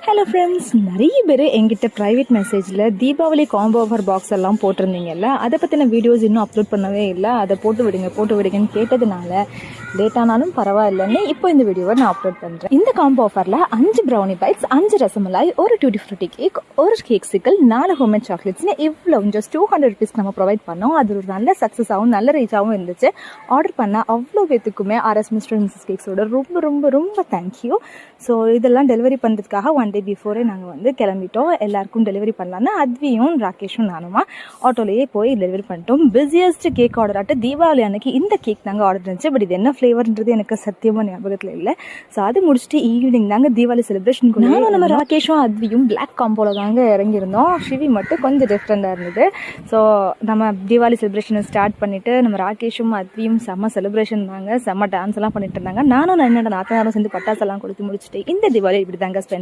Hello friends, நிறைய பேர் எங்கிட்ட ப்ரைவேட் மெசேஜில் தீபாவளி காம்போ ஆஃபர் பாக்ஸ் எல்லாம் போட்டிருந்தீங்கல்ல, அதை பற்றின வீடியோஸ் இன்னும் அப்லோட் பண்ணவே இல்லை. அதை போட்டு விடுங்கன்னு கேட்டதுனால லேட் ஆனாலும் பரவாயில்லைன்னு இப்போ இந்த வீடியோவை நான் அப்லோட் பண்ணுறேன். இந்த காம்போ ஆஃபரில் 5 ப்ரௌனி பைட்ஸ், 5 ரசமலாய், ஒரு டியூட்டி ஃப்ரூட்டி கேக், ஒரு கேக் சிக்கல், 4 ஹோம்மேட் சாக்லேட்ஸ்னு இவ்வளோ ஜஸ்ட் 200 ருபீஸ்க்கு நம்ம ப்ரொவைட் பண்ணோம். அது ஒரு நல்ல சக்ஸஸாகவும் நல்ல ரீச்சாகவும் இருந்துச்சு. ஆர்டர் பண்ண அவ்வளோ பேத்துக்குமே RS மிஸ்டர் மிஸ்ஸஸ் கேக்ஸோட ரொம்ப ரொம்ப ரொம்ப தேங்க்யூ. ஸோ இதெல்லாம் டெலிவரி பண்ணுறதுக்காக 1 day பிஃபோரே நாங்கள் கிளம்பிட்டோம். எல்லாருக்கும் டெலிவரி பண்ணலான்னு அத்வியும் ராகேஷும் நானுமா ஆட்டோலேயே போய் டெலிவரி பண்ணிட்டோம். பிஸியஸ்ட் கேக் ஆர்டர் ஆட்டு தீபாவளி அன்னைக்கு இந்த கேக் தாங்க ஆர்டர் இருந்துச்சு. பட் இது என்ன ஃப்ளேவர்ன்றது எனக்கு சத்தியமாக ஞாபகத்தில் இல்லை. ஸோ அது முடிச்சுட்டு ஈவினிங் தாங்க தீபாவளி செலிப்ரேஷன். நானும் நம்ம ராகேஷும் அத்வியும் பிளாக் காம்போவில் தாங்க இறங்கியிருந்தோம். ஷிவி மட்டும் கொஞ்சம் டிஃப்ரெண்டாக இருந்தது. ஸோ நம்ம தீபாவளி செலிப்ரேஷனை ஸ்டார்ட் பண்ணிவிட்டு நம்ம ராகேஷும் அத்வியும் செம்ம செலிப்ரேஷன் தாங்க, செம்ம டான்ஸ் எல்லாம் பண்ணிட்டு இருந்தாங்க. நானும் என்னோட நாத்தனாரும் சேர்ந்து பட்டாசெல்லாம் கொடுத்து முடிச்சுட்டு இந்த தீபாவளி இப்படி தாங்க ஸ்பெண்ட்